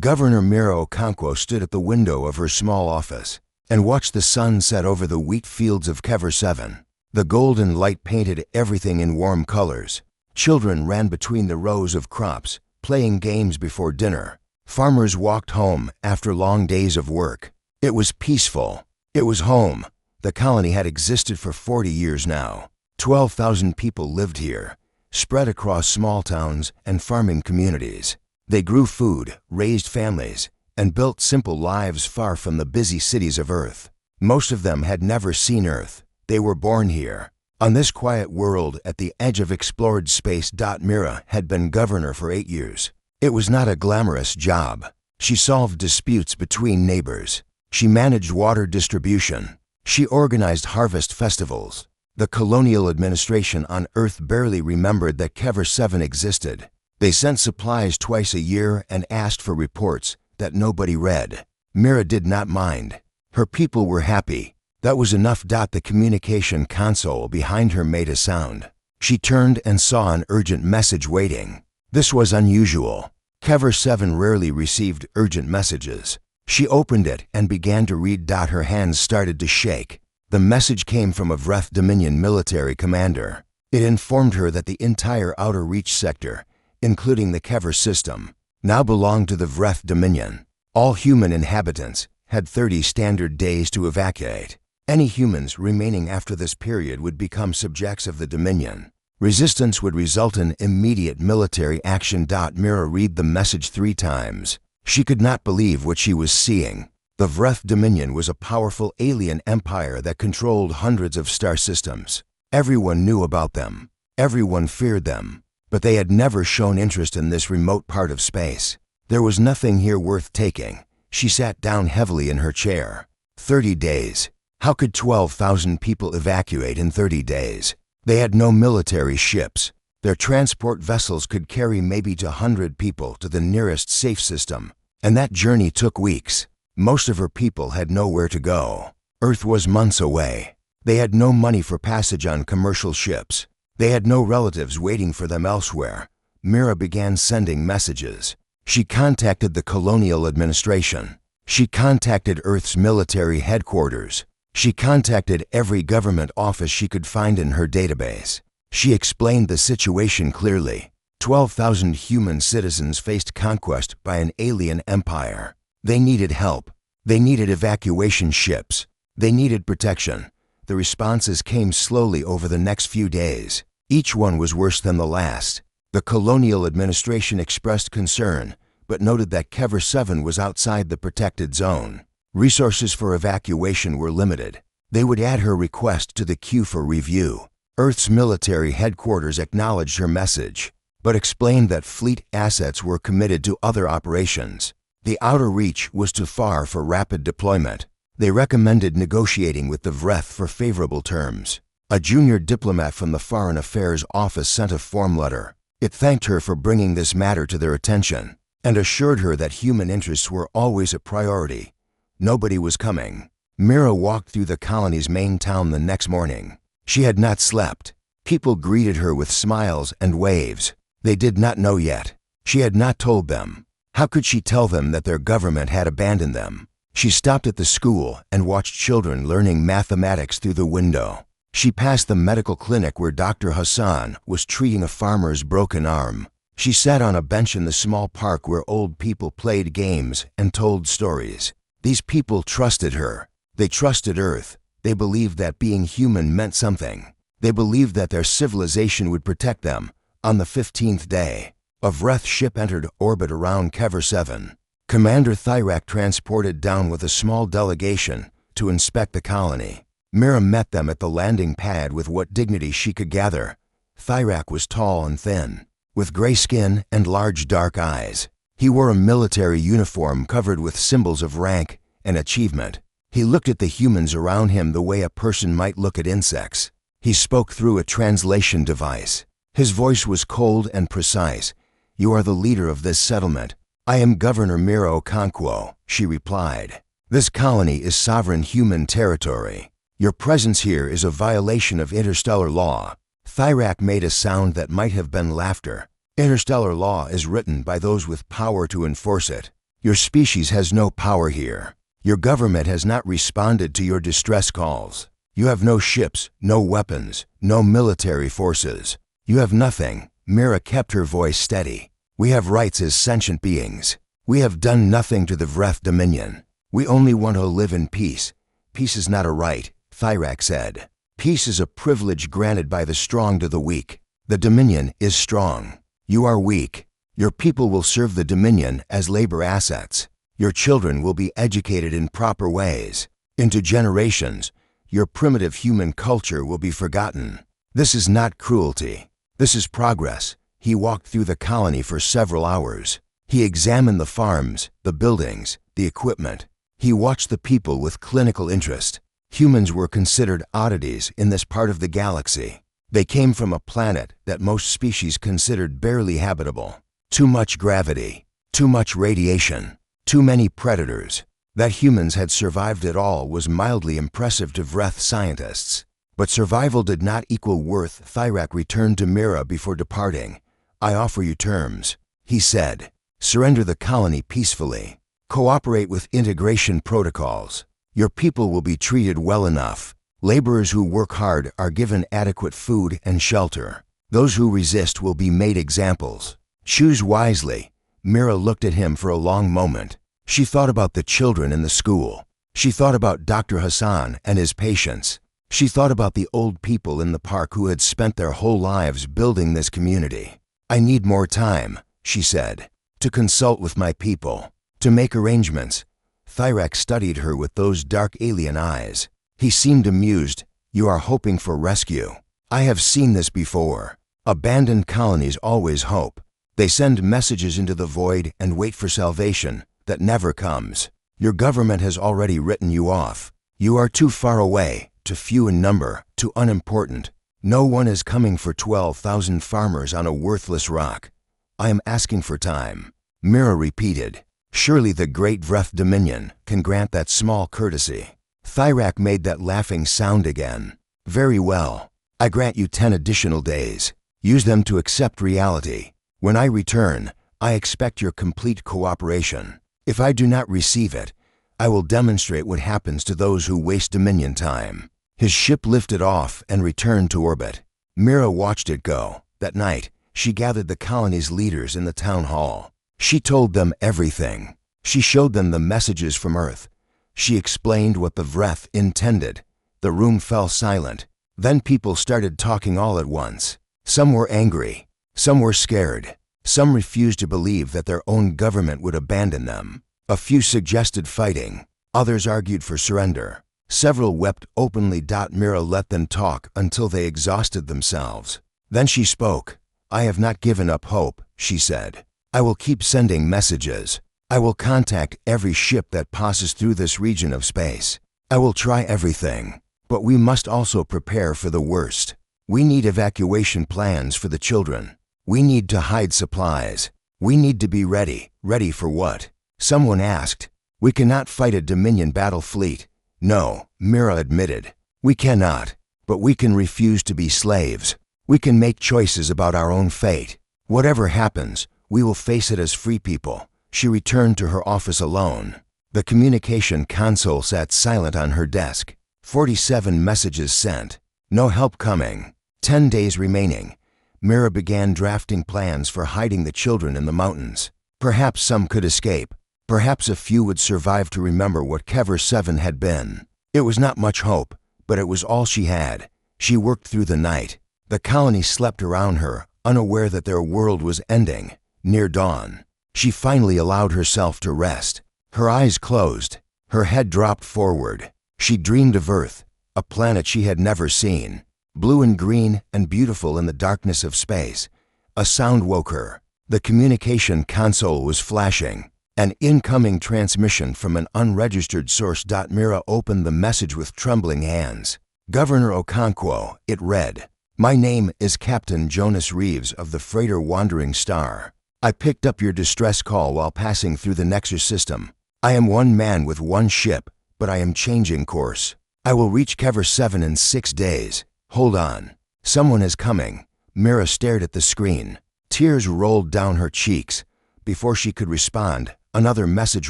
Governor Mira Okonkwo stood at the window of her small office and watched the sun set over the wheat fields of Kever 7. The golden light painted everything in warm colors. Children ran between the rows of crops, playing games before dinner. Farmers walked home after long days of work. It was peaceful. It was home. The colony had existed for 40 years now. 12,000 people lived here, spread across small towns and farming communities. They grew food, raised families, and built simple lives far from the busy cities of Earth. Most of them had never seen Earth. They were born here, on this quiet world at the edge of explored space. Mira had been governor for 8 years. It was not a glamorous job. She solved disputes between neighbors. She managed water distribution. She organized harvest festivals. The colonial administration on Earth barely remembered that Kever 7 existed. They sent supplies twice a year and asked for reports that nobody read. Mira did not mind. Her people were happy. That was enough. The communication console behind her made a sound. She turned and saw an urgent message waiting. This was unusual. Kever 7 rarely received urgent messages. She opened it and began to read. Her hands started to shake. The message came from a Vreth Dominion military commander. It informed her that the entire Outer Reach sector, including the Kever system, now belonged to the Vreth Dominion. All human inhabitants had 30 standard days to evacuate. Any humans remaining after this period would become subjects of the Dominion. Resistance would result in immediate military action. Mira read the message 3 times. She could not believe what she was seeing. The Vreth Dominion was a powerful alien empire that controlled hundreds of star systems. Everyone knew about them. Everyone feared them. But they had never shown interest in this remote part of space. There was nothing here worth taking. She sat down heavily in her chair. 30 days. How could 12,000 people evacuate in 30 days? They had no military ships. Their transport vessels could carry maybe 100 people to the nearest safe system, and that journey took weeks. Most of her people had nowhere to go. Earth was months away. They had no money for passage on commercial ships. They had no relatives waiting for them elsewhere. Mira began sending messages. She contacted the colonial administration. She contacted Earth's military headquarters. She contacted every government office she could find in her database. She explained the situation clearly. 12,000 human citizens faced conquest by an alien empire. They needed help. They needed evacuation ships. They needed protection. The responses came slowly over the next few days. Each one was worse than the last. The colonial administration expressed concern, but noted that Kever 7 was outside the protected zone. Resources for evacuation were limited. They would add her request to the queue for review. Earth's military headquarters acknowledged her message, but explained that fleet assets were committed to other operations. The Outer Reach was too far for rapid deployment. They recommended negotiating with the Vreth for favorable terms. A junior diplomat from the Foreign Affairs Office sent a form letter. It thanked her for bringing this matter to their attention and assured her that human interests were always a priority. Nobody was coming. Mira walked through the colony's main town the next morning. She had not slept. People greeted her with smiles and waves. They did not know yet. She had not told them. How could she tell them that their government had abandoned them? She stopped at the school and watched children learning mathematics through the window. She passed the medical clinic where Dr. Hassan was treating a farmer's broken arm. She sat on a bench in the small park where old people played games and told stories. These people trusted her. They trusted Earth. They believed that being human meant something. They believed that their civilization would protect them. On the 15th day, a Vreth ship entered orbit around Kever 7. Commander Thyrak transported down with a small delegation to inspect the colony. Mira met them at the landing pad with what dignity she could gather. Thyrak was tall and thin, with gray skin and large dark eyes. He wore a military uniform covered with symbols of rank and achievement. He looked at the humans around him the way a person might look at insects. He spoke through a translation device. His voice was cold and precise. "You are the leader of this settlement." "I am Governor Mira Okonkwo," she replied. "This colony is sovereign human territory. Your presence here is a violation of interstellar law." Thyrak made a sound that might have been laughter. "Interstellar law is written by those with power to enforce it. Your species has no power here. Your government has not responded to your distress calls. You have no ships, no weapons, no military forces. You have nothing. Mira kept her voice steady. We have rights as sentient beings. We have done nothing to the Vreth Dominion. We only want to live in peace. Peace is not a right, Thyrak said. Peace is a privilege granted by the strong to the weak. The Dominion is strong. You are weak. Your people will serve the Dominion as labor assets. Your children will be educated in proper ways. Into generations, your primitive human culture will be forgotten. This is not cruelty. This is progress. He walked through the colony for several hours. He examined the farms, the buildings, the equipment. He watched the people with clinical interest. Humans were considered oddities in this part of the galaxy. They came from a planet that most species considered barely habitable. Too much gravity, too much radiation, too many predators. That humans had survived it all was mildly impressive to Vreth scientists. But survival did not equal worth. Thyrak returned to Mira before departing. I offer you terms, he said. Surrender the colony peacefully. Cooperate with integration protocols. Your people will be treated well enough. Laborers who work hard are given adequate food and shelter. Those who resist will be made examples. Choose wisely. Mira looked at him for a long moment. She thought about the children in the school. She thought about Dr. Hassan and his patients. She thought about the old people in the park who had spent their whole lives building this community. I need more time, she said, to consult with my people, to make arrangements. Thyrak studied her with those dark alien eyes. He seemed amused. You are hoping for rescue. I have seen this before. Abandoned colonies always hope. They send messages into the void and wait for salvation that never comes. Your government has already written you off. You are too far away, too few in number, too unimportant. No one is coming for 12,000 farmers on a worthless rock. I am asking for time. Mira repeated. Surely the great Vreth Dominion can grant that small courtesy. Thyrak made that laughing sound again. Very well. I grant you 10 additional days. Use them to accept reality. When I return, I expect your complete cooperation. If I do not receive it, I will demonstrate what happens to those who waste Dominion time. His ship lifted off and returned to orbit. Mira watched it go. That night, she gathered the colony's leaders in the town hall. She told them everything. She showed them the messages from Earth. She explained what the Vreth intended. The room fell silent. Then people started talking all at once. Some were angry. Some were scared. Some refused to believe that their own government would abandon them. A few suggested fighting. Others argued for surrender. Several wept openly. Mira let them talk until they exhausted themselves. Then she spoke. I have not given up hope, she said. I will keep sending messages. I will contact every ship that passes through this region of space. I will try everything. But we must also prepare for the worst. We need evacuation plans for the children. We need to hide supplies. We need to be ready. Ready for what? Someone asked. We cannot fight a Dominion battle fleet. No, Mira admitted. We cannot. But we can refuse to be slaves. We can make choices about our own fate. Whatever happens, we will face it as free people. She returned to her office alone. The communication console sat silent on her desk. 47 messages sent. No help coming. 10 days remaining. Mira began drafting plans for hiding the children in the mountains. Perhaps some could escape. Perhaps a few would survive to remember what Kever 7 had been. It was not much hope, but it was all she had. She worked through the night. The colony slept around her, unaware that their world was ending. Near dawn, she finally allowed herself to rest. Her eyes closed. Her head dropped forward. She dreamed of Earth, a planet she had never seen. Blue and green and beautiful in the darkness of space. A sound woke her. The communication console was flashing. An incoming transmission from an unregistered source. Mira opened the message with trembling hands. Governor Okonkwo, it read. My name is Captain Jonas Reeves of the freighter Wandering Star. I picked up your distress call while passing through the Nexus system. I am one man with one ship, but I am changing course. I will reach Kever 7 in 6 days. Hold on. Someone is coming. Mira stared at the screen. Tears rolled down her cheeks. Before she could respond, Another message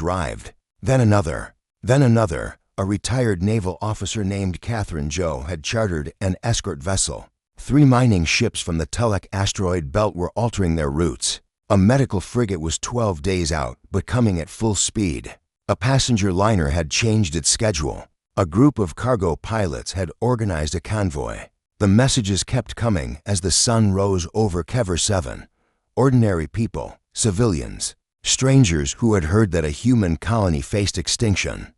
arrived. Then another. Then another. A retired naval officer named Catherine Joe had chartered an escort vessel. 3 mining ships from the Tulloch asteroid belt were altering their routes. A medical frigate was 12 days out, but coming at full speed. A passenger liner had changed its schedule. A group of cargo pilots had organized a convoy. The messages kept coming as the sun rose over Kever 7. Ordinary people, civilians, strangers who had heard that a human colony faced extinction.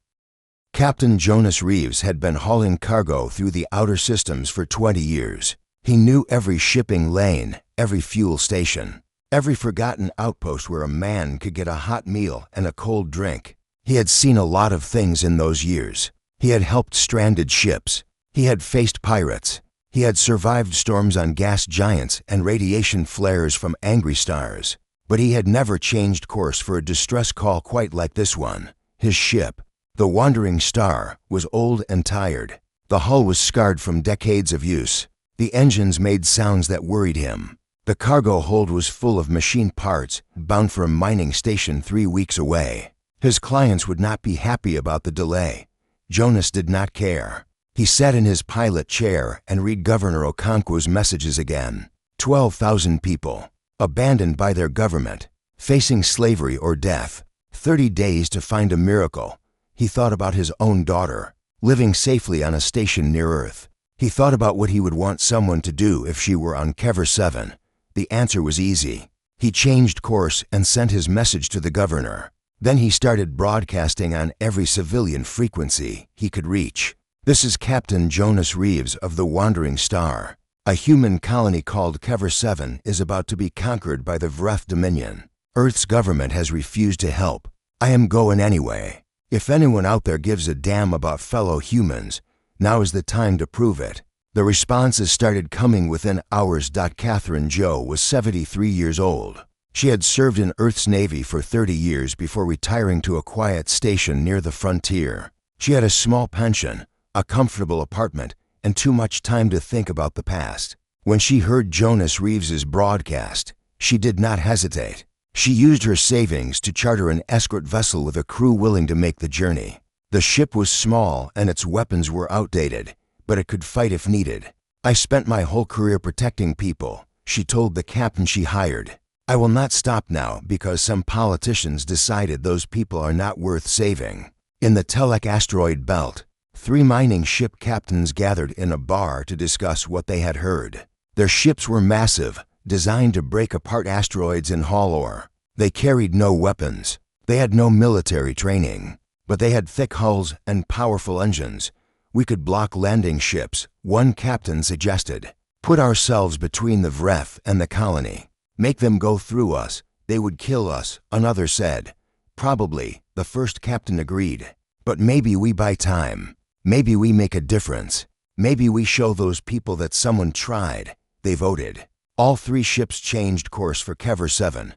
Captain Jonas Reeves had been hauling cargo through the outer systems for 20 years. He knew every shipping lane, every fuel station, every forgotten outpost where a man could get a hot meal and a cold drink. He had seen a lot of things in those years. He had helped stranded ships. He had faced pirates. He had survived storms on gas giants and radiation flares from angry stars. But he had never changed course for a distress call quite like this one. His ship, the Wandering Star, was old and tired. The hull was scarred from decades of use. The engines made sounds that worried him. The cargo hold was full of machine parts, bound for a mining station 3 weeks away. His clients would not be happy about the delay. Jonas did not care. He sat in his pilot chair and read Governor Okonkwo's messages again. 12,000 people, abandoned by their government, facing slavery or death. 30 days to find a miracle. He thought about his own daughter, living safely on a station near Earth. He thought about what he would want someone to do if she were on Kever 7. The answer was easy. He changed course and sent his message to the governor. Then he started broadcasting on every civilian frequency he could reach. This is Captain Jonas Reeves of the Wandering Star. A human colony called Kever 7 is about to be conquered by the Vreth Dominion. Earth's government has refused to help. I am going anyway. If anyone out there gives a damn about fellow humans, now is the time to prove it. The responses started coming within hours. Catherine Joe was 73 years old. She had served in Earth's Navy for 30 years before retiring to a quiet station near the frontier. She had a small pension, a comfortable apartment, and too much time to think about the past. When she heard Jonas Reeves's broadcast, she did not hesitate. She used her savings to charter an escort vessel with a crew willing to make the journey. The ship was small and its weapons were outdated, but it could fight if needed. I spent my whole career protecting people, she told the captain she hired. I will not stop now because some politicians decided those people are not worth saving. In the Tulloch asteroid belt, 3 mining ship captains gathered in a bar to discuss what they had heard. Their ships were massive, designed to break apart asteroids and haul ore. They carried no weapons. They had no military training, but they had thick hulls and powerful engines. We could block landing ships, one captain suggested. Put ourselves between the Vreth and the colony. Make them go through us. They would kill us, another said. Probably, the first captain agreed. But maybe we buy time. Maybe we make a difference. Maybe we show those people that someone tried. They voted. All 3 ships changed course for Kever 7.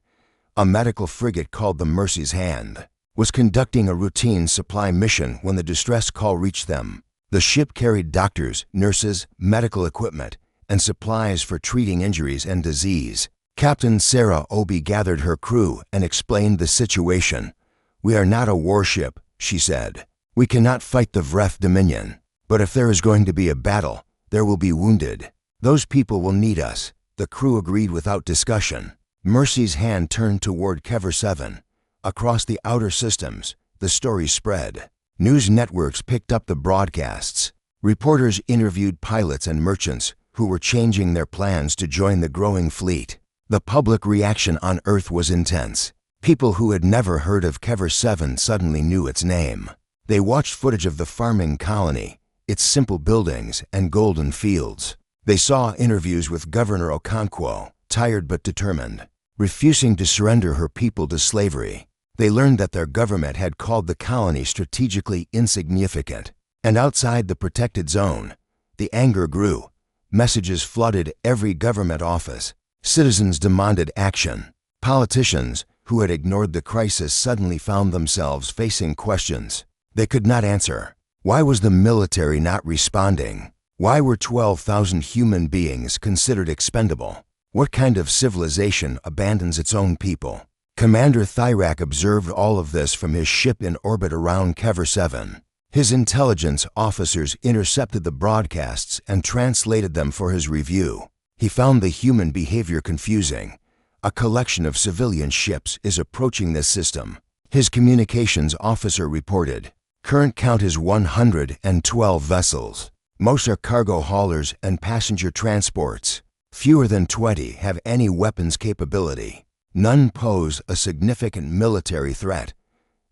A medical frigate called the Mercy's Hand was conducting a routine supply mission when the distress call reached them. The ship carried doctors, nurses, medical equipment, and supplies for treating injuries and disease. Captain Sarah Obi gathered her crew and explained the situation. We are not a warship, she said. We cannot fight the Vreth Dominion. But if there is going to be a battle, there will be wounded. Those people will need us. The crew agreed without discussion. Mercy's Hand turned toward Kever 7. Across the outer systems, the story spread. News networks picked up the broadcasts. Reporters interviewed pilots and merchants who were changing their plans to join the growing fleet. The public reaction on Earth was intense. People who had never heard of Kever 7 suddenly knew its name. They watched footage of the farming colony, its simple buildings and golden fields. They saw interviews with Governor Okonkwo, tired but determined, refusing to surrender her people to slavery. They learned that their government had called the colony strategically insignificant. And outside the protected zone, the anger grew. Messages flooded every government office. Citizens demanded action. Politicians, who had ignored the crisis, suddenly found themselves facing questions they could not answer. Why was the military not responding? Why were 12,000 human beings considered expendable? What kind of civilization abandons its own people? Commander Thyrak observed all of this from his ship in orbit around Kever 7. His intelligence officers intercepted the broadcasts and translated them for his review. He found the human behavior confusing. A collection of civilian ships is approaching this system. His communications officer reported, "Current count is 112 vessels. Most are cargo haulers and passenger transports. Fewer than 20 have any weapons capability. None pose a significant military threat."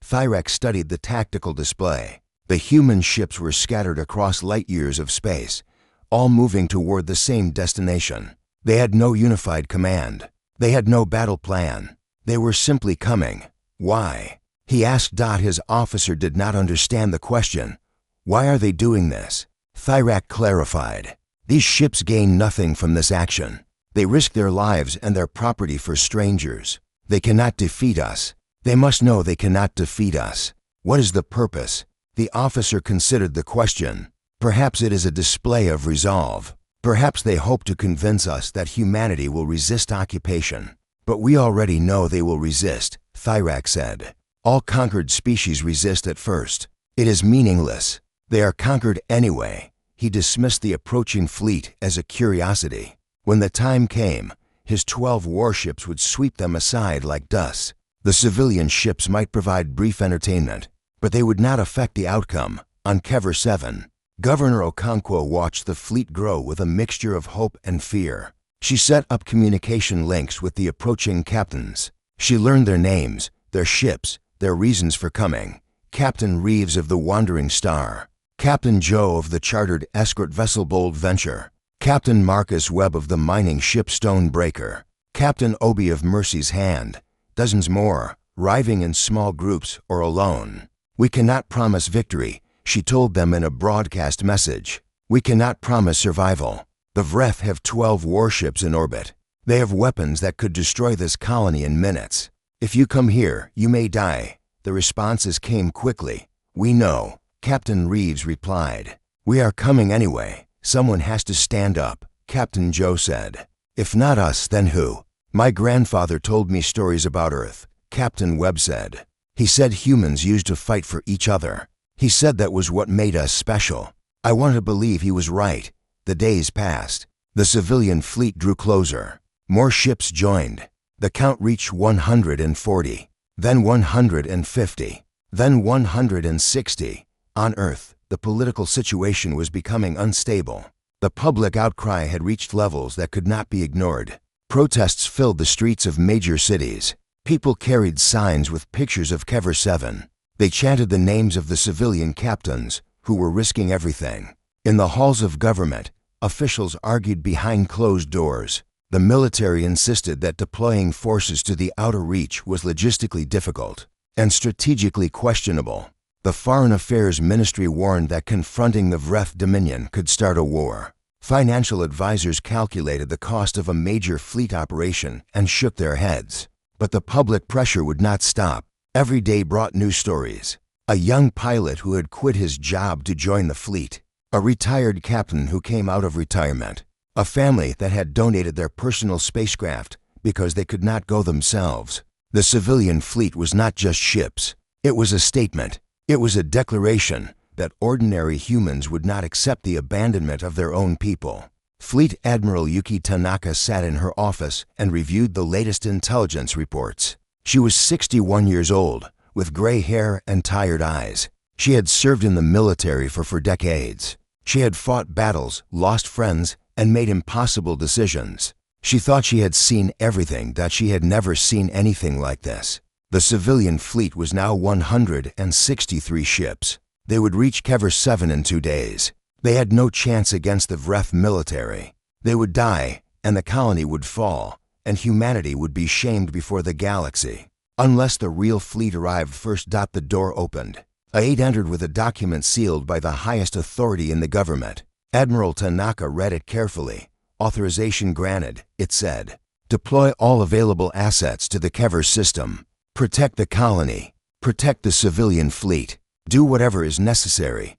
Thyrak studied the tactical display. The human ships were scattered across light years of space, all moving toward the same destination. They had no unified command. They had no battle plan. They were simply coming. Why? He asked. His officer did not understand the question. Why are they doing this? Thyrak clarified. These ships gain nothing from this action. They risk their lives and their property for strangers. They cannot defeat us. They must know they cannot defeat us. What is the purpose? The officer considered the question. Perhaps it is a display of resolve. Perhaps they hope to convince us that humanity will resist occupation. But we already know they will resist, Thyrak said. All conquered species resist at first. It is meaningless. They are conquered anyway. He dismissed the approaching fleet as a curiosity. When the time came, his 12 warships would sweep them aside like dust. The civilian ships might provide brief entertainment, but they would not affect the outcome. On Kever 7, Governor Okonkwo watched the fleet grow with a mixture of hope and fear. She set up communication links with the approaching captains. She learned their names, their ships, their reasons for coming. Captain Reeves of the Wandering Star, Captain Joe of the chartered escort vessel Bold Venture, Captain Marcus Webb of the mining ship Stonebreaker, Captain Obi of Mercy's Hand, dozens more, arriving in small groups or alone. "We cannot promise victory," she told them in a broadcast message. "We cannot promise survival. The Vreth have 12 warships in orbit. They have weapons that could destroy this colony in minutes. If you come here, you may die." The responses came quickly. "We know," Captain Reeves replied. "We are coming anyway. Someone has to stand up," Captain Joe said. "If not us, then who?" "My grandfather told me stories about Earth," Captain Webb said. "He said humans used to fight for each other. He said that was what made us special. I want to believe he was right." The days passed. The civilian fleet drew closer. More ships joined. The count reached 140, then 150, then 160. On Earth, the political situation was becoming unstable. The public outcry had reached levels that could not be ignored. Protests filled the streets of major cities. People carried signs with pictures of Kever 7. They chanted the names of the civilian captains who were risking everything. In the halls of government, officials argued behind closed doors. The military insisted that deploying forces to the outer reach was logistically difficult and strategically questionable. The Foreign Affairs Ministry warned that confronting the Vreth Dominion could start a war. Financial advisors calculated the cost of a major fleet operation and shook their heads. But the public pressure would not stop. Every day brought new stories. A young pilot who had quit his job to join the fleet. A retired captain who came out of retirement. A family that had donated their personal spacecraft because they could not go themselves. The civilian fleet was not just ships. It was a statement. It was a declaration that ordinary humans would not accept the abandonment of their own people. Fleet Admiral Yuki Tanaka sat in her office and reviewed the latest intelligence reports. She was 61 years old, with gray hair and tired eyes. She had served in the military for decades. She had fought battles, lost friends, and made impossible decisions. She thought she had seen everything, that she had never seen anything like this. The civilian fleet was now 163 ships. They would reach Kever 7 in 2 days. They had no chance against the Vreth military. They would die, and the colony would fall, and humanity would be shamed before the galaxy. Unless the real fleet arrived first. The door opened. A aide entered with a document sealed by the highest authority in the government. Admiral Tanaka read it carefully. Authorization granted, it said. Deploy all available assets to the Kever system. Protect the colony. Protect the civilian fleet. Do whatever is necessary.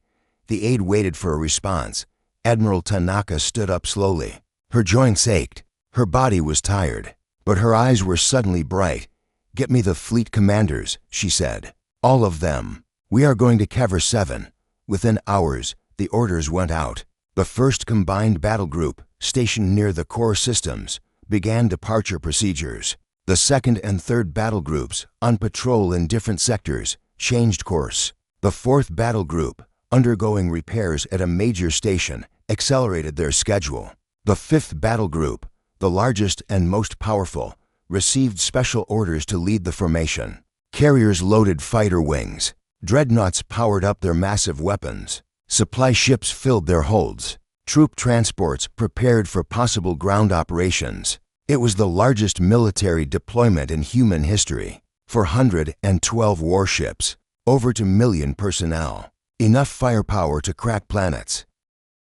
The aide waited for a response. Admiral Tanaka stood up slowly. Her joints ached. Her body was tired, but her eyes were suddenly bright. "Get me the fleet commanders," she said. "All of them. We are going to cover 7. Within hours, the orders went out. The first combined battle group, stationed near the core systems, began departure procedures. The second and third battle groups, on patrol in different sectors, changed course. The fourth battle group, undergoing repairs at a major station, accelerated their schedule. The fifth battle group, the largest and most powerful, received special orders to lead the formation. Carriers loaded fighter wings. Dreadnoughts powered up their massive weapons. Supply ships filled their holds. Troop transports prepared for possible ground operations. It was the largest military deployment in human history. 412 warships, over 2 million personnel, enough firepower to crack planets.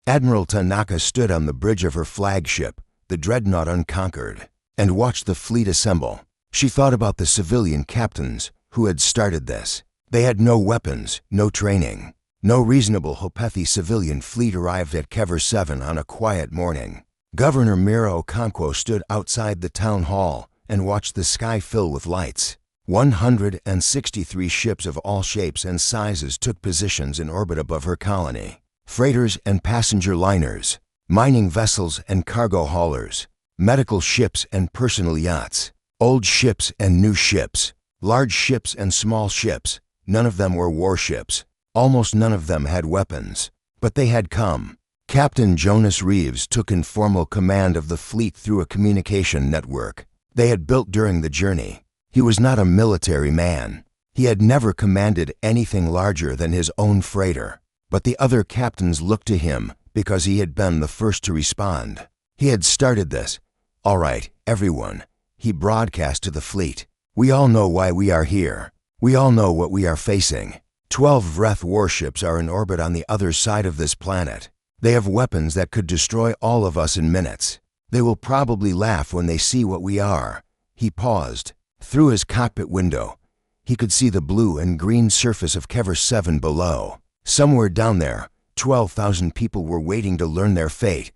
Admiral Tanaka stood on the bridge of her flagship, the Dreadnought Unconquered, and watched the fleet assemble. She thought about the civilian captains who had started this. They had no weapons, no training. No reasonable Hopethi civilian fleet arrived at Kever 7 on a quiet morning. Governor Mira Okonkwo stood outside the town hall and watched the sky fill with lights. 163 ships of all shapes and sizes took positions in orbit above her colony. Freighters and passenger liners, mining vessels and cargo haulers, medical ships and personal yachts, old ships and new ships, large ships and small ships. None of them were warships. Almost none of them had weapons. But they had come. Captain Jonas Reeves took informal command of the fleet through a communication network they had built during the journey. He was not a military man. He had never commanded anything larger than his own freighter. But the other captains looked to him because he had been the first to respond. He had started this. "All right, everyone," he broadcast to the fleet. "We all know why we are here. We all know what we are facing. 12 Vreth warships are in orbit on the other side of this planet. They have weapons that could destroy all of us in minutes. They will probably laugh when they see what we are." He paused. Through his cockpit window, he could see the blue and green surface of Kever 7 below. Somewhere down there, 12,000 people were waiting to learn their fate.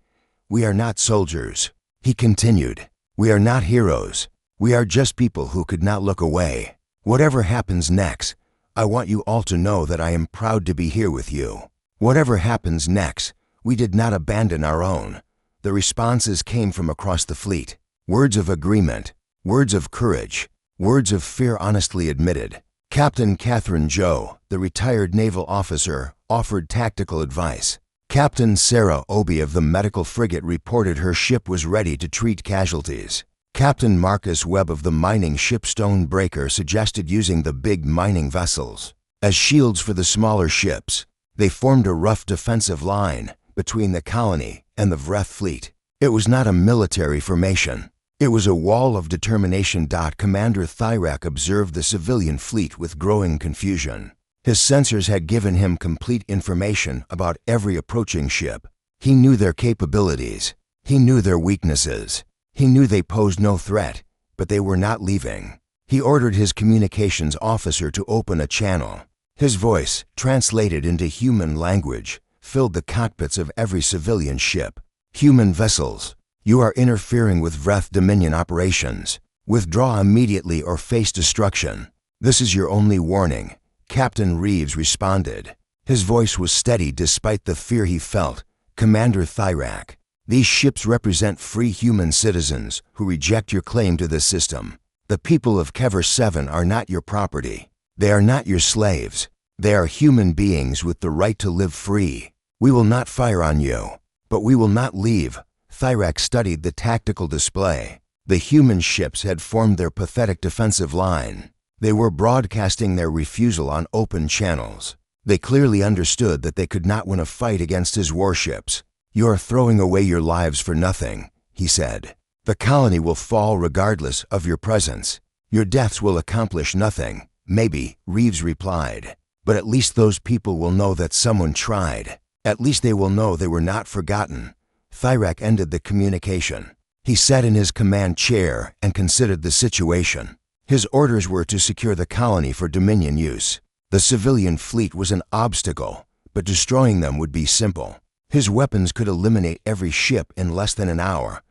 "We are not soldiers," he continued. "We are not heroes. We are just people who could not look away. Whatever happens next, I want you all to know that I am proud to be here with you. Whatever happens next, we did not abandon our own." The responses came from across the fleet. Words of agreement, words of courage, words of fear honestly admitted. Captain Catherine Joe, the retired naval officer, offered tactical advice. Captain Sarah Obi of the medical frigate reported her ship was ready to treat casualties. Captain Marcus Webb of the mining ship Stonebreaker suggested using the big mining vessels as shields for the smaller ships. They formed a rough defensive line between the colony and the Vreth fleet. It was not a military formation. It was a wall of determination. Commander Thyrak observed the civilian fleet with growing confusion. His sensors had given him complete information about every approaching ship. He knew their capabilities. He knew their weaknesses. He knew they posed no threat, but they were not leaving. He ordered his communications officer to open a channel. His voice, translated into human language, filled the cockpits of every civilian ship. "Human vessels, you are interfering with Vreth Dominion operations. Withdraw immediately or face destruction. This is your only warning," Captain Reeves responded. His voice was steady despite the fear he felt. "Commander Thyrak, these ships represent free human citizens who reject your claim to this system. The people of Kever 7 are not your property. They are not your slaves. They are human beings with the right to live free. We will not fire on you, but we will not leave." Thyrak studied the tactical display. The human ships had formed their pathetic defensive line. They were broadcasting their refusal on open channels. They clearly understood that they could not win a fight against his warships. "You are throwing away your lives for nothing," he said. "The colony will fall regardless of your presence. Your deaths will accomplish nothing." "Maybe," Reeves replied, "but at least those people will know that someone tried. At least they will know they were not forgotten." Thyrak ended the communication. He sat in his command chair and considered the situation. His orders were to secure the colony for Dominion use. The civilian fleet was an obstacle, but destroying them would be simple. His weapons could eliminate every ship in less than an hour.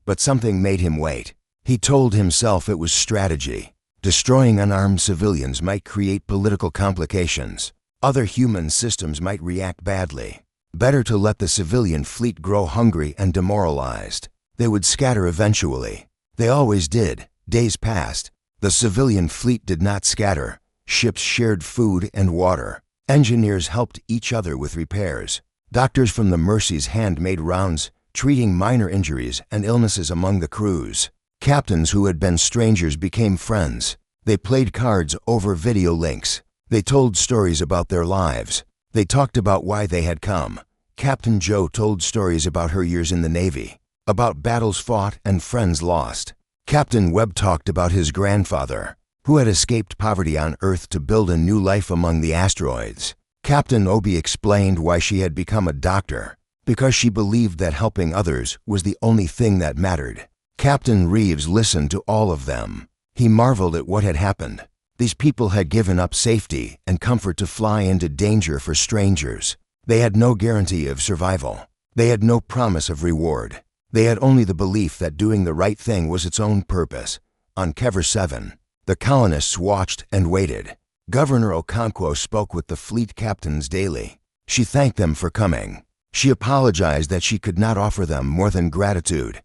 But something made him wait. He told himself it was strategy. Destroying unarmed civilians might create political complications. Other human systems might react badly. Better to let the civilian fleet grow hungry and demoralized. They would scatter eventually. They always did. Days passed. The civilian fleet did not scatter. Ships shared food and water. Engineers helped each other with repairs. Doctors from the Mercy's hand made rounds, treating minor injuries and illnesses among the crews. Captains who had been strangers became friends. They played cards over video links. They told stories about their lives. They talked about why they had come. Captain Joe told stories about her years in the Navy, about battles fought and friends lost. Captain Webb talked about his grandfather, who had escaped poverty on Earth to build a new life among the asteroids. Captain Obi explained why she had become a doctor, because she believed that helping others was the only thing that mattered. Captain Reeves listened to all of them. He marveled at what had happened. These people had given up safety and comfort to fly into danger for strangers. They had no guarantee of survival. They had no promise of reward. They had only the belief that doing the right thing was its own purpose. On Kever 7, the colonists watched and waited. Governor Okonkwo spoke with the fleet captains daily. She thanked them for coming. She apologized that she could not offer them more than gratitude.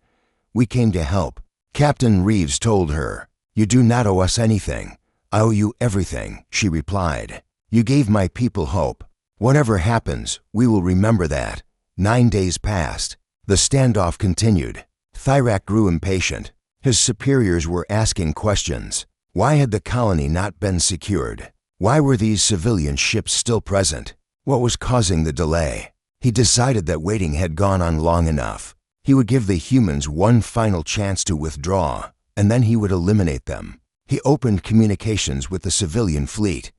"We came to help." Captain Reeves told her, "You do not owe us anything. I owe you everything," she replied. "You gave my people hope. Whatever happens, we will remember that." 9 days passed. The standoff continued. Thyrak grew impatient. His superiors were asking questions. Why had the colony not been secured? Why were these civilian ships still present? What was causing the delay? He decided that waiting had gone on long enough. He would give the humans one final chance to withdraw, and then he would eliminate them. He opened communications with the civilian fleet.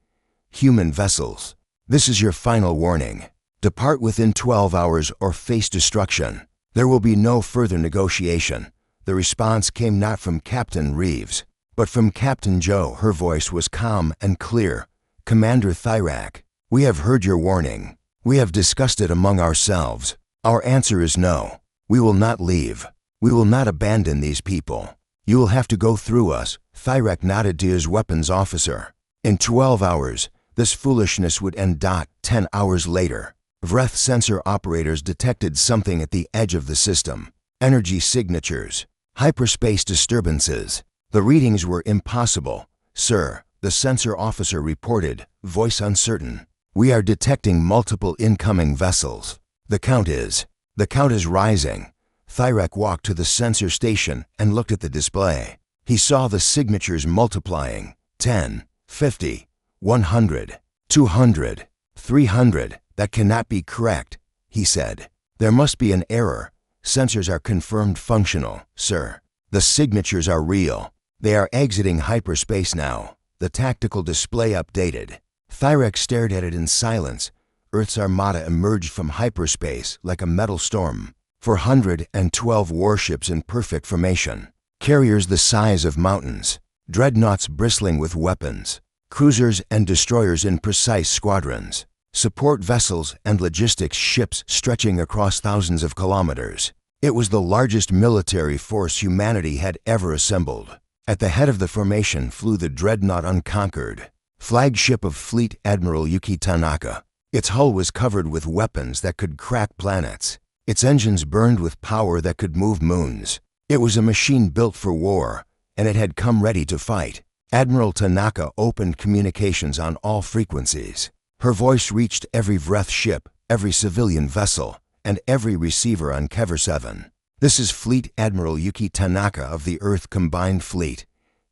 "Human vessels, this is your final warning. Depart within 12 hours or face destruction. There will be no further negotiation." The response came not from Captain Reeves, but from Captain Joe. Her voice was calm and clear. "Commander Thyrak, we have heard your warning. We have discussed it among ourselves. Our answer is no. We will not leave. We will not abandon these people. You will have to go through us." Thyrak nodded to his weapons officer. In 12 hours, this foolishness would end. 10 hours later, Vreth sensor operators detected something at the edge of the system. Energy signatures. Hyperspace disturbances. The readings were impossible. "Sir," the sensor officer reported, voice uncertain. "We are detecting multiple incoming vessels. The count is rising." Thyrak walked to the sensor station and looked at the display. He saw the signatures multiplying. 10, 50, 100, 200, 300. "That cannot be correct," he said. "There must be an error. Sensors are confirmed functional, sir. The signatures are real. They are exiting hyperspace now." The tactical display updated. Thyrak stared at it in silence. Earth's armada emerged from hyperspace like a metal storm. 412 warships in perfect formation. Carriers the size of mountains. Dreadnoughts bristling with weapons. Cruisers and destroyers in precise squadrons. Support vessels and logistics ships stretching across thousands of kilometers. It was the largest military force humanity had ever assembled. At the head of the formation flew the dreadnought Unconquered, flagship of Fleet Admiral Yuki Tanaka. Its hull was covered with weapons that could crack planets. Its engines burned with power that could move moons. It was a machine built for war, and it had come ready to fight. Admiral Tanaka opened communications on all frequencies. Her voice reached every Vreth ship, every civilian vessel, and every receiver on Kever 7. "This is Fleet Admiral Yuki Tanaka of the Earth Combined Fleet.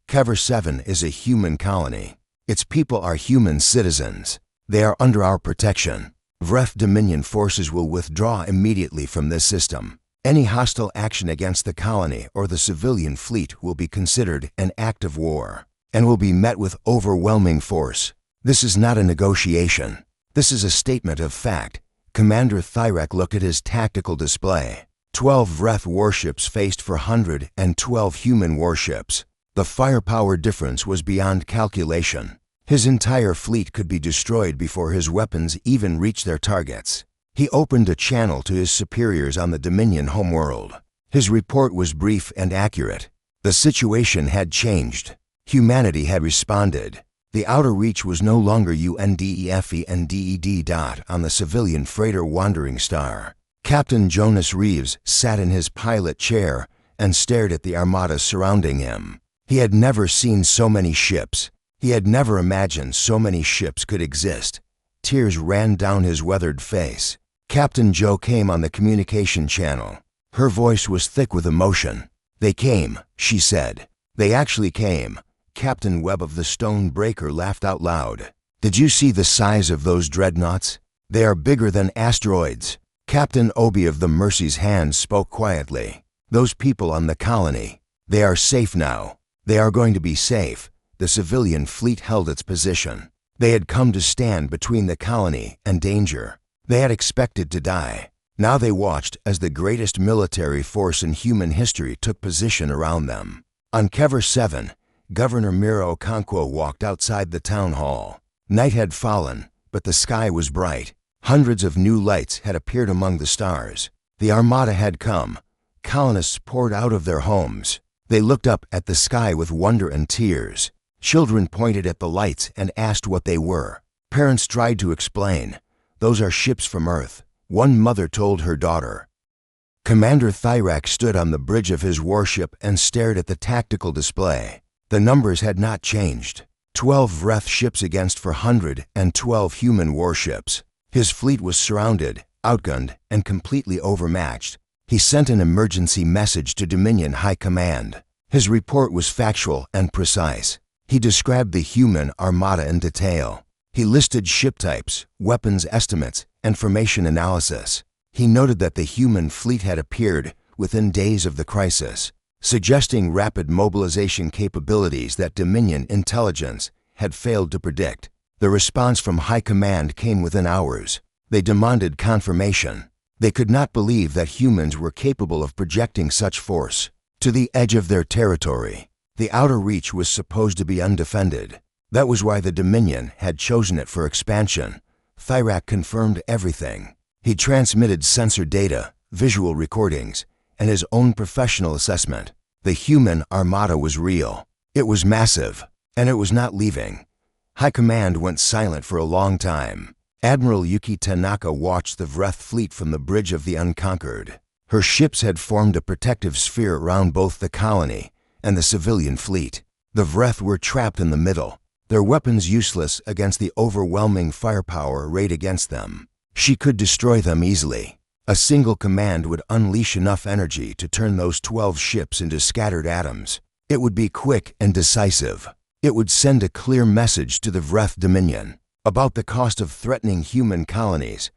Kever 7 is a human colony. Its people are human citizens. They are under our protection. Vreth Dominion forces will withdraw immediately from this system. Any hostile action against the colony or the civilian fleet will be considered an act of war and will be met with overwhelming force. This is not a negotiation. This is a statement of fact." Commander Thyrak looked at his tactical display. 12 Vreth warships faced 412 human warships. The firepower difference was beyond calculation. His entire fleet could be destroyed before his weapons even reached their targets. He opened a channel to his superiors on the Dominion homeworld. His report was brief and accurate. The situation had changed. Humanity had responded. The outer reach was no longer UNDEFENDED. On the civilian freighter Wandering Star, Captain Jonas Reeves sat in his pilot chair and stared at the armada surrounding him. He had never seen so many ships. He had never imagined so many ships could exist. Tears ran down his weathered face. Captain Jo came on the communication channel. Her voice was thick with emotion. "They came," she said. "They actually came." Captain Webb of the Stone Breaker laughed out loud. "Did you see the size of those dreadnoughts? They are bigger than asteroids." Captain Obi of the Mercy's Hand spoke quietly. "Those people on the colony, they are safe now. They are going to be safe." The civilian fleet held its position. They had come to stand between the colony and danger. They had expected to die. Now they watched as the greatest military force in human history took position around them. On Kever 7, Governor Miro Okonkwo walked outside the town hall. Night had fallen, but the sky was bright. Hundreds of new lights had appeared among the stars. The armada had come. Colonists poured out of their homes. They looked up at the sky with wonder and tears. Children pointed at the lights and asked what they were. Parents tried to explain. "Those are ships from Earth," one mother told her daughter. Commander Thyrak stood on the bridge of his warship and stared at the tactical display. The numbers had not changed. 12 Vreth ships against 412 human warships. His fleet was surrounded, outgunned, and completely overmatched. He sent an emergency message to Dominion High Command. His report was factual and precise. He described the human armada in detail. He listed ship types, weapons estimates, and formation analysis. He noted that the human fleet had appeared within days of the crisis, suggesting rapid mobilization capabilities that Dominion intelligence had failed to predict. The response from High Command came within hours. They demanded confirmation. They could not believe that humans were capable of projecting such force to the edge of their territory. The outer reach was supposed to be undefended. That was why the Dominion had chosen it for expansion. Thyrak confirmed everything. He transmitted sensor data, visual recordings, and his own professional assessment. The human armada was real. It was massive, and it was not leaving. High Command went silent for a long time. Admiral Yuki Tanaka watched the Vreth fleet from the Bridge of the Unconquered. Her ships had formed a protective sphere around both the colony and the civilian fleet. The Vreth were trapped in the middle, their weapons useless against the overwhelming firepower arrayed against them. She could destroy them easily. A single command would unleash enough energy to turn those 12 ships into scattered atoms. It would be quick and decisive. It would send a clear message to the Vreth Dominion about the cost of threatening human colonies.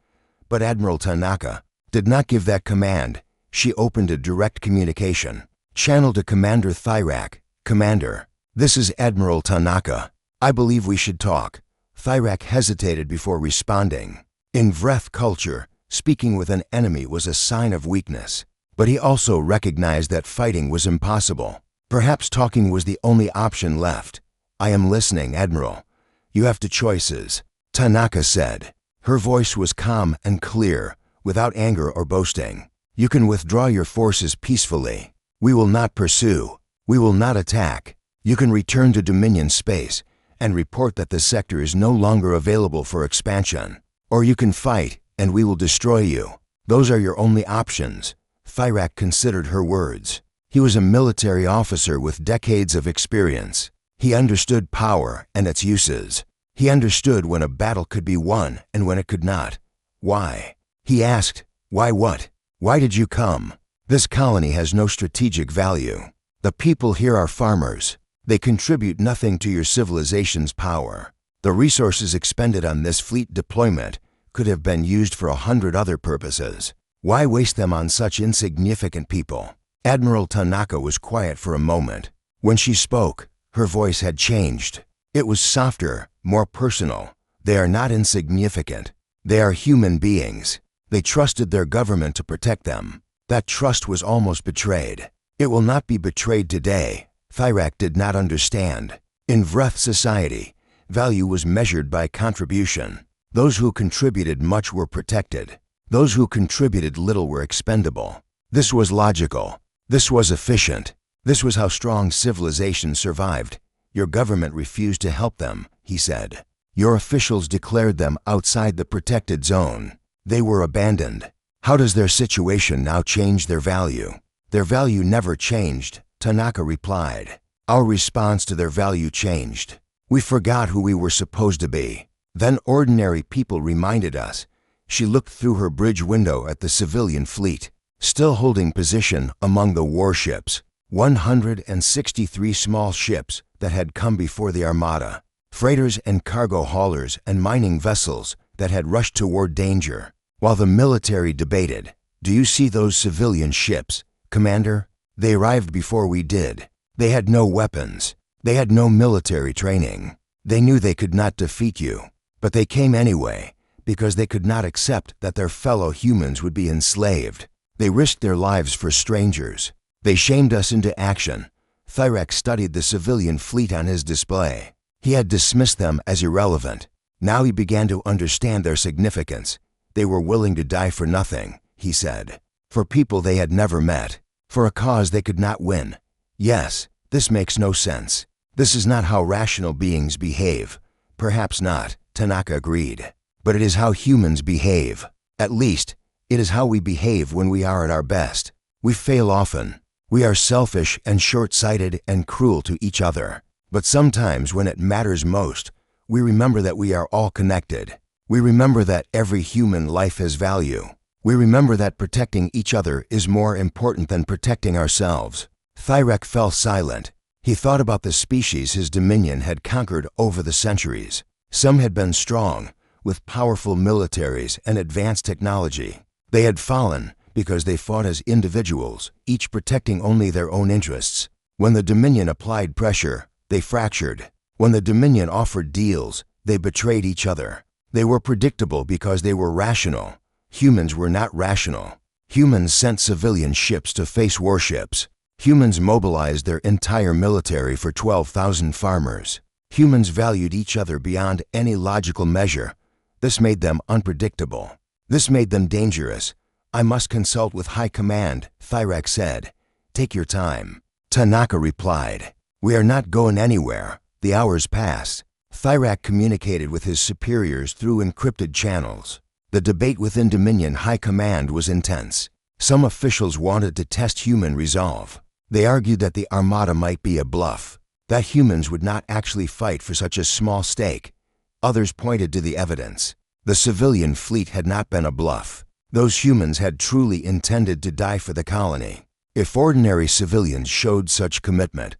But Admiral Tanaka did not give that command. She opened a direct communication channel to Commander Thyrak. "Commander, this is Admiral Tanaka. I believe we should talk." Thyrak hesitated before responding. In Vreth culture, speaking with an enemy was a sign of weakness, but he also recognized that fighting was impossible. Perhaps talking was the only option left. "I am listening, Admiral. You have two choices," Tanaka said. Her voice was calm and clear, without anger or boasting. "You can withdraw your forces peacefully. We will not pursue. We will not attack. You can return to Dominion space and report that the sector is no longer available for expansion. Or you can fight, and we will destroy you. Those are your only options." Thyrak considered her words. He was a military officer with decades of experience. He understood power and its uses. He understood when a battle could be won and when it could not. "Why?" he asked. "Why what? Why did you come? This colony has no strategic value. The people here are farmers. They contribute nothing to your civilization's power. The resources expended on this fleet deployment could have been used for 100 other purposes. Why waste them on such insignificant people?" Admiral Tanaka was quiet for a moment. When she spoke, her voice had changed. It was softer, more personal. "They are not insignificant. They are human beings. They trusted their government to protect them. That trust was almost betrayed. It will not be betrayed today." Thyrak did not understand. In Vreth society, value was measured by contribution. Those who contributed much were protected. Those who contributed little were expendable. This was logical. This was efficient. This was how strong civilization survived. Your government refused to help them, he said. Your officials declared them outside the protected zone. They were abandoned. How does their situation now change their value? Their value never changed, Tanaka replied. Our response to their value changed. We forgot who we were supposed to be. Then ordinary people reminded us. She looked through her bridge window at the civilian fleet, still holding position among the warships. 163 small ships that had come before the Armada, freighters and cargo haulers and mining vessels that had rushed toward danger. While the military debated, "Do you see those civilian ships, Commander? They arrived before we did. They had no weapons. They had no military training. They knew they could not defeat you, but they came anyway because they could not accept that their fellow humans would be enslaved. They risked their lives for strangers. They shamed us into action." Thyrek studied the civilian fleet on his display. He had dismissed them as irrelevant. Now he began to understand their significance. They were willing to die for nothing, he said. For people they had never met. For a cause they could not win. Yes, this makes no sense. This is not how rational beings behave. Perhaps not, Tanaka agreed. But it is how humans behave. At least, it is how we behave when we are at our best. We fail often. We are selfish and short-sighted and cruel to each other. But sometimes when it matters most, we remember that we are all connected. We remember that every human life has value. We remember that protecting each other is more important than protecting ourselves. Thyrek fell silent. He thought about the species his dominion had conquered over the centuries. Some had been strong, with powerful militaries and advanced technology. They had fallen because they fought as individuals, each protecting only their own interests. When the Dominion applied pressure, they fractured. When the Dominion offered deals, they betrayed each other. They were predictable because they were rational. Humans were not rational. Humans sent civilian ships to face warships. Humans mobilized their entire military for 12,000 farmers. Humans valued each other beyond any logical measure. This made them unpredictable. This made them dangerous. I must consult with High Command, Thyrek said. Take your time. Tanaka replied. We are not going anywhere. The hours passed. Thyrek communicated with his superiors through encrypted channels. The debate within Dominion High Command was intense. Some officials wanted to test human resolve. They argued that the Armada might be a bluff, that humans would not actually fight for such a small stake. Others pointed to the evidence. The civilian fleet had not been a bluff. Those humans had truly intended to die for the colony. If ordinary civilians showed such commitment,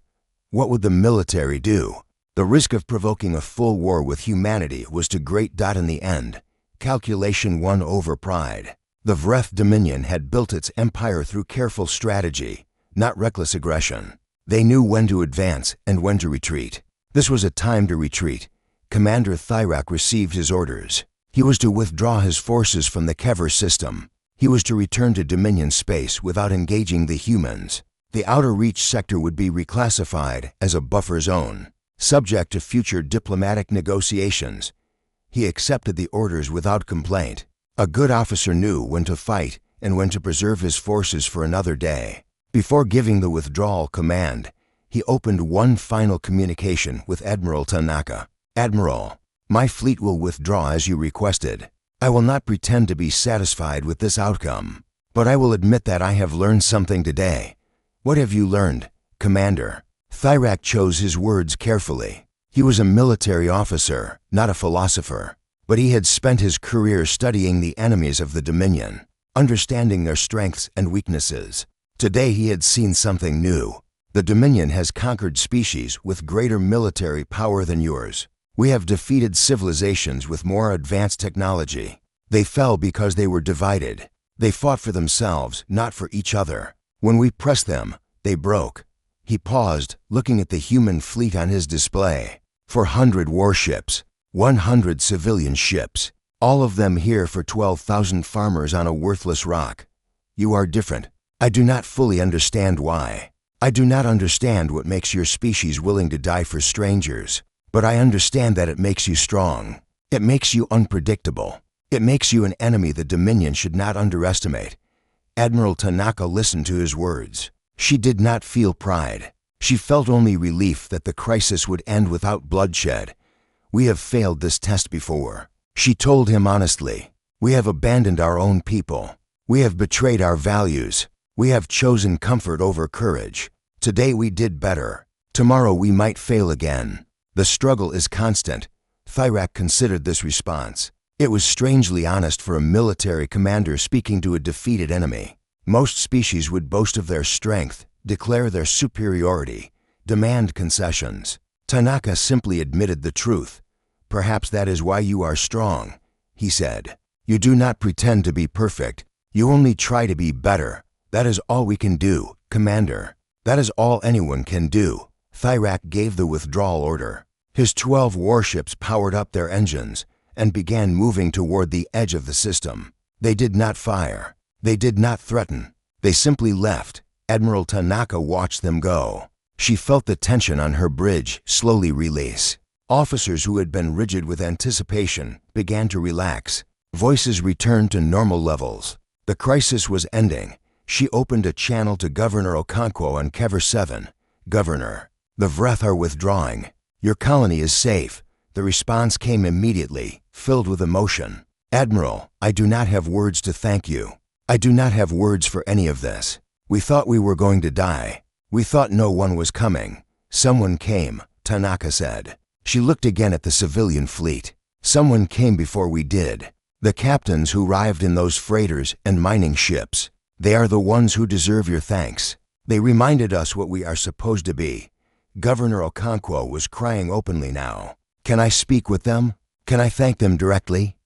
what would the military do? The risk of provoking a full war with humanity was too great. In the end, calculation won over pride. The Vreth Dominion had built its empire through careful strategy, not reckless aggression. They knew when to advance and when to retreat. This was a time to retreat. Commander Thyrek received his orders. He was to withdraw his forces from the Kever system. He was to return to Dominion space without engaging the humans. The Outer Reach sector would be reclassified as a buffer zone, subject to future diplomatic negotiations. He accepted the orders without complaint. A good officer knew when to fight and when to preserve his forces for another day. Before giving the withdrawal command, he opened one final communication with Admiral Tanaka. Admiral, my fleet will withdraw as you requested. I will not pretend to be satisfied with this outcome, but I will admit that I have learned something today. What have you learned, Commander? Thyrek chose his words carefully. He was a military officer, not a philosopher, but he had spent his career studying the enemies of the Dominion, understanding their strengths and weaknesses. Today he had seen something new. The Dominion has conquered species with greater military power than yours. We have defeated civilizations with more advanced technology. They fell because they were divided. They fought for themselves, not for each other. When we pressed them, they broke. He paused, looking at the human fleet on his display. 400 warships, 100 civilian ships, all of them here for 12,000 farmers on a worthless rock. You are different. I do not fully understand why. I do not understand what makes your species willing to die for strangers. But I understand that it makes you strong. It makes you unpredictable. It makes you an enemy the Dominion should not underestimate. Admiral Tanaka listened to his words. She did not feel pride. She felt only relief that the crisis would end without bloodshed. "We have failed this test before," she told him honestly. "We have abandoned our own people. We have betrayed our values. We have chosen comfort over courage. Today we did better. Tomorrow we might fail again. The struggle is constant." Thyrak considered this response. It was strangely honest for a military commander speaking to a defeated enemy. Most species would boast of their strength, declare their superiority, demand concessions. Tanaka simply admitted the truth. "Perhaps that is why you are strong," he said. "You do not pretend to be perfect. You only try to be better. That is all we can do, Commander. That is all anyone can do." Thyrak gave the withdrawal order. His 12 warships powered up their engines and began moving toward the edge of the system. They did not fire. They did not threaten. They simply left. Admiral Tanaka watched them go. She felt the tension on her bridge slowly release. Officers who had been rigid with anticipation began to relax. Voices returned to normal levels. The crisis was ending. She opened a channel to Governor Okonkwo on Kever 7. "Governor, the Vreth are withdrawing. Your colony is safe." The response came immediately, filled with emotion. "Admiral, I do not have words to thank you. I do not have words for any of this. We thought we were going to die. We thought no one was coming. Someone came," Tanaka said. She looked again at the civilian fleet. "Someone came before we did. The captains who arrived in those freighters and mining ships. They are the ones who deserve your thanks. They reminded us what we are supposed to be." Governor Okonkwo was crying openly now. "Can I speak with them? Can I thank them directly?"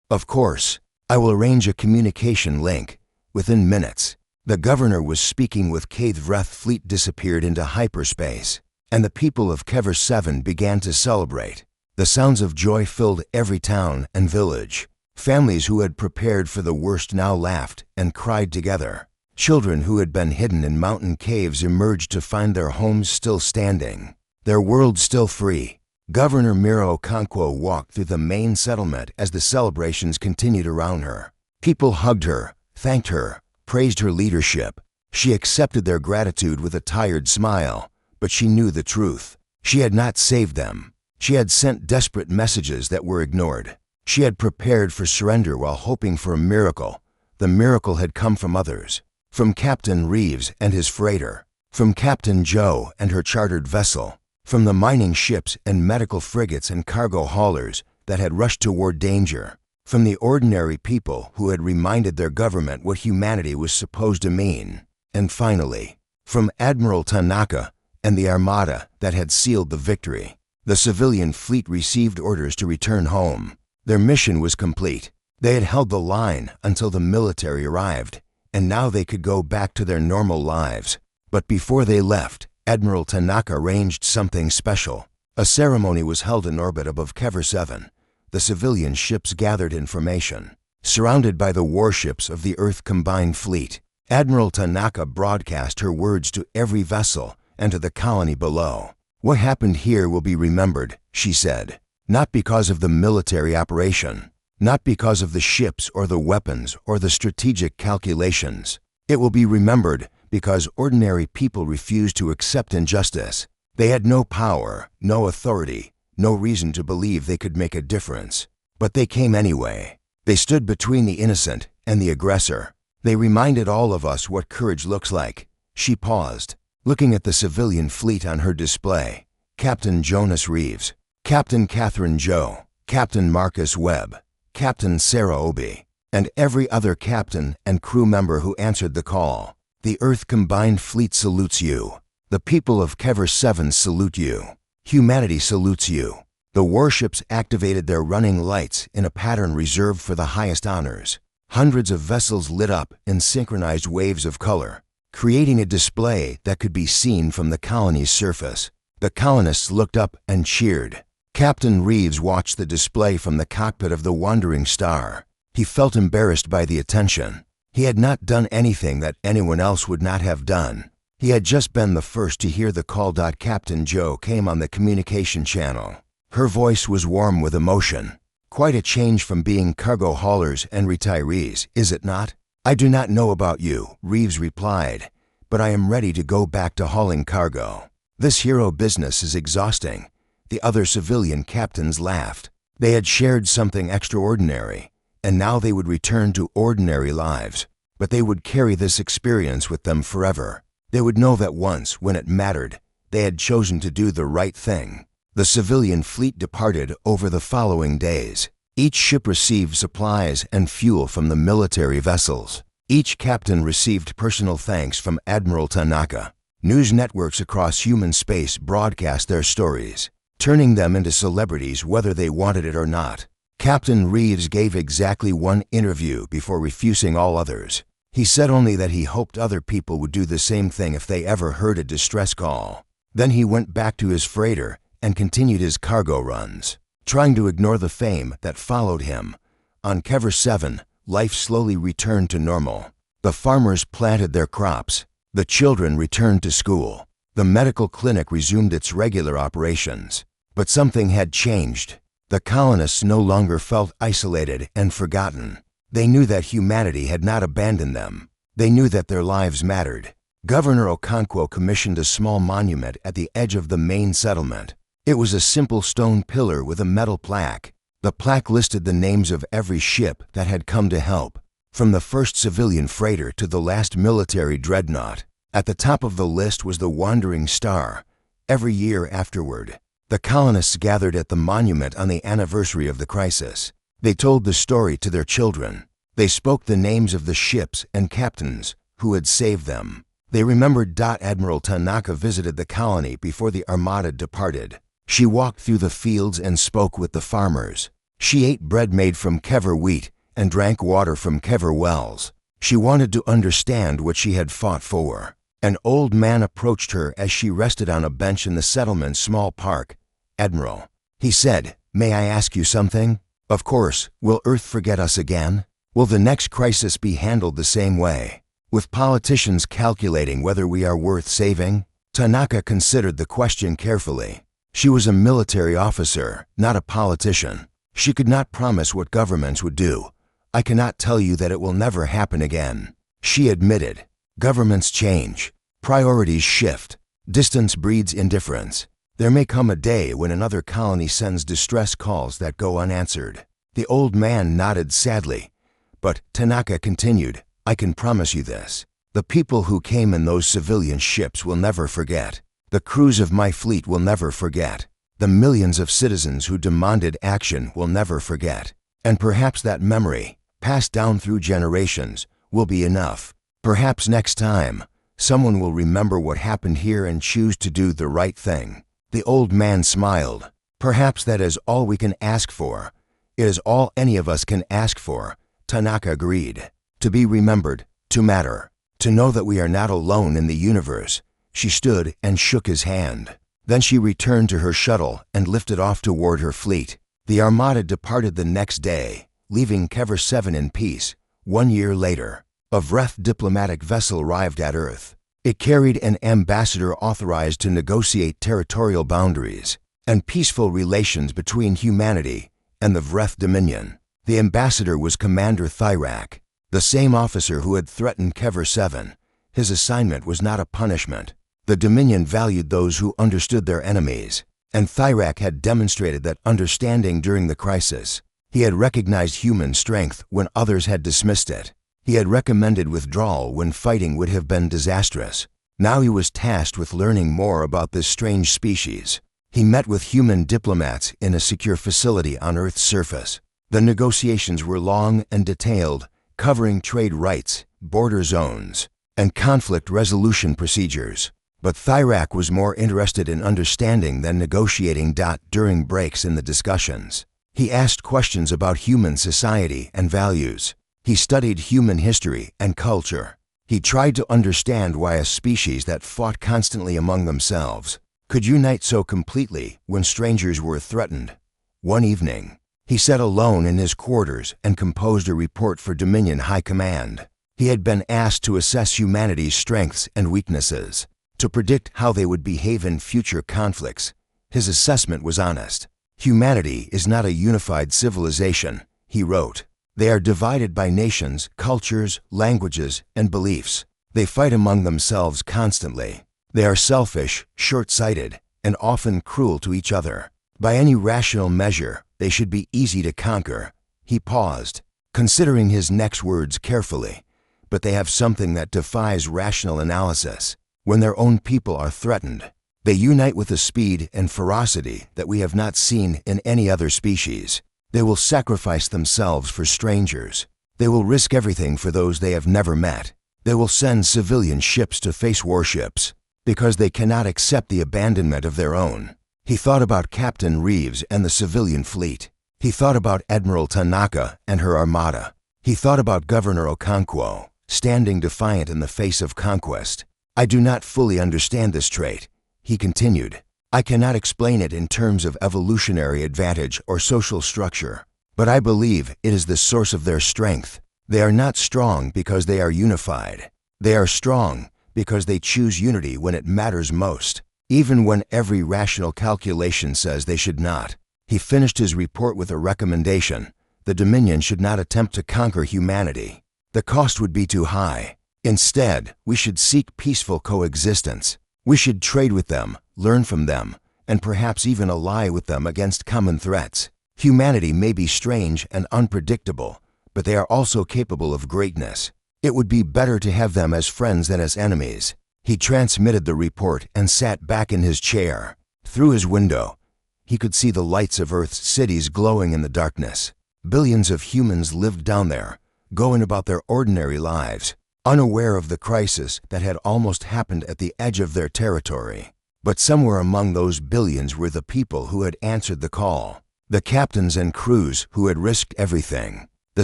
"Of course. I will arrange a communication link." Within minutes, the governor was speaking with Kate. Vreth fleet disappeared into hyperspace, and the people of Kever 7 began to celebrate. The sounds of joy filled every town and village. Families who had prepared for the worst now laughed and cried together. Children who had been hidden in mountain caves emerged to find their homes still standing, their world still free. Governor Miro Okonkwo walked through the main settlement as the celebrations continued around her. People hugged her, thanked her, praised her leadership. She accepted their gratitude with a tired smile, but she knew the truth. She had not saved them. She had sent desperate messages that were ignored. She had prepared for surrender while hoping for a miracle. The miracle had come from others. From Captain Reeves and his freighter. From Captain Joe and her chartered vessel. From the mining ships and medical frigates and cargo haulers that had rushed toward danger. From the ordinary people who had reminded their government what humanity was supposed to mean. And finally, from Admiral Tanaka and the Armada that had sealed the victory. The civilian fleet received orders to return home. Their mission was complete. They had held the line until the military arrived, and now they could go back to their normal lives. But before they left, Admiral Tanaka arranged something special. A ceremony was held in orbit above Kever 7. The civilian ships gathered information. Surrounded by the warships of the Earth Combined Fleet, Admiral Tanaka broadcast her words to every vessel and to the colony below. "What happened here will be remembered," she said. "Not because of the military operation, not because of the ships or the weapons or the strategic calculations. It will be remembered because ordinary people refused to accept injustice. They had no power, no authority, no reason to believe they could make a difference. But they came anyway. They stood between the innocent and the aggressor. They reminded all of us what courage looks like." She paused, looking at the civilian fleet on her display. Captain Jonas Reeves, Captain Catherine Joe, Captain Marcus Webb, Captain Sarah Obi, and every other captain and crew member who answered the call. "The Earth Combined Fleet salutes you. The people of Kever 7 salute you. Humanity salutes you." The warships activated their running lights in a pattern reserved for the highest honors. Hundreds of vessels lit up in synchronized waves of color, creating a display that could be seen from the colony's surface. The colonists looked up and cheered. Captain Reeves watched the display from the cockpit of the Wandering Star. He felt embarrassed by the attention. He had not done anything that anyone else would not have done. He had just been the first to hear the call. Captain Joe came on the communication channel. Her voice was warm with emotion. "Quite a change from being cargo haulers and retirees, is it not?" "I do not know about you," Reeves replied, "but I am ready to go back to hauling cargo." This hero business is exhausting." The other civilian captains laughed. They had shared something extraordinary, and now they would return to ordinary lives. But they would carry this experience with them forever. They would know that once, when it mattered, they had chosen to do the right thing. The civilian fleet departed over the following days. Each ship received supplies and fuel from the military vessels. Each captain received personal thanks from Admiral Tanaka. News networks across human space broadcast their stories, turning them into celebrities whether they wanted it or not. Captain Reeves gave exactly one interview before refusing all others. He said only that he hoped other people would do the same thing if they ever heard a distress call. Then he went back to his freighter and continued his cargo runs, trying to ignore the fame that followed him. On Kever 7, life slowly returned to normal. The farmers planted their crops. The children returned to school. The medical clinic resumed its regular operations. But something had changed. The colonists no longer felt isolated and forgotten. They knew that humanity had not abandoned them. They knew that their lives mattered. Governor Okonkwo commissioned a small monument at the edge of the main settlement. It was a simple stone pillar with a metal plaque. The plaque listed the names of every ship that had come to help, from the first civilian freighter to the last military dreadnought. At the top of the list was the Wandering Star. Every year afterward, the colonists gathered at the monument on the anniversary of the crisis. They told the story to their children. They spoke the names of the ships and captains who had saved them. They remembered Admiral Tanaka visited the colony before the Armada departed. She walked through the fields and spoke with the farmers. She ate bread made from Kever wheat and drank water from Kever wells. She wanted to understand what she had fought for. An old man approached her as she rested on a bench in the settlement's small park. "Admiral," he said, "may I ask you something? Of course, will Earth forget us again? Will the next crisis be handled the same way, with politicians calculating whether we are worth saving?" Tanaka considered the question carefully. She was a military officer, not a politician. She could not promise what governments would do. "I cannot tell you that it will never happen again," she admitted. Governments change. Priorities shift. Distance breeds indifference. There may come a day when another colony sends distress calls that go unanswered. The old man nodded sadly. But Tanaka continued, "I can promise you this. The people who came in those civilian ships will never forget. The crews of my fleet will never forget. The millions of citizens who demanded action will never forget. And perhaps that memory, passed down through generations, will be enough. Perhaps next time, someone will remember what happened here and choose to do the right thing." The old man smiled. "Perhaps that is all we can ask for. It is all any of us can ask for," Tanaka agreed. "To be remembered, to matter, to know that we are not alone in the universe." She stood and shook his hand. Then she returned to her shuttle and lifted off toward her fleet. The Armada departed the next day, leaving Kever 7 in peace. 1 year later, a Vreth diplomatic vessel arrived at Earth. It carried an ambassador authorized to negotiate territorial boundaries and peaceful relations between humanity and the Vreth Dominion. The ambassador was Commander Thyrak, the same officer who had threatened Kever 7. His assignment was not a punishment. The Dominion valued those who understood their enemies, and Thyrak had demonstrated that understanding during the crisis. He had recognized human strength when others had dismissed it. He had recommended withdrawal when fighting would have been disastrous. Now he was tasked with learning more about this strange species. He met with human diplomats in a secure facility on Earth's surface. The negotiations were long and detailed, covering trade rights, border zones, and conflict resolution procedures. But Thyrak was more interested in understanding than negotiating. During breaks in the discussions, he asked questions about human society and values. He studied human history and culture. He tried to understand why a species that fought constantly among themselves could unite so completely when strangers were threatened. One evening, he sat alone in his quarters and composed a report for Dominion High Command. He had been asked to assess humanity's strengths and weaknesses, to predict how they would behave in future conflicts. His assessment was honest. "Humanity is not a unified civilization," he wrote. "They are divided by nations, cultures, languages, and beliefs. They fight among themselves constantly. They are selfish, short-sighted, and often cruel to each other. By any rational measure, they should be easy to conquer. He paused, considering his next words carefully, but they have something that defies rational analysis. When their own people are threatened, they unite with a speed and ferocity that we have not seen in any other species. They will sacrifice themselves for strangers. They will risk everything for those they have never met. They will send civilian ships to face warships because they cannot accept the abandonment of their own. He thought about Captain Reeves and the civilian fleet. He thought about Admiral Tanaka and her armada. He thought about Governor Okonkwo, standing defiant in the face of conquest. I do not fully understand this trait, he continued. I cannot explain it in terms of evolutionary advantage or social structure, but I believe it is the source of their strength. They are not strong because they are unified. They are strong because they choose unity when it matters most, even when every rational calculation says they should not. He finished his report with a recommendation. The Dominion should not attempt to conquer humanity. The cost would be too high. Instead, we should seek peaceful coexistence. We should trade with them, learn from them, and perhaps even ally with them against common threats. Humanity may be strange and unpredictable, but they are also capable of greatness. It would be better to have them as friends than as enemies. He transmitted the report and sat back in his chair. Through his window, he could see the lights of Earth's cities glowing in the darkness. Billions of humans lived down there, going about their ordinary lives, unaware of the crisis that had almost happened at the edge of their territory. But somewhere among those billions were the people who had answered the call, the captains and crews who had risked everything, the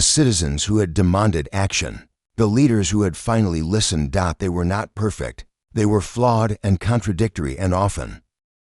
citizens who had demanded action, the leaders who had finally listened. They were not perfect. They were flawed and contradictory and often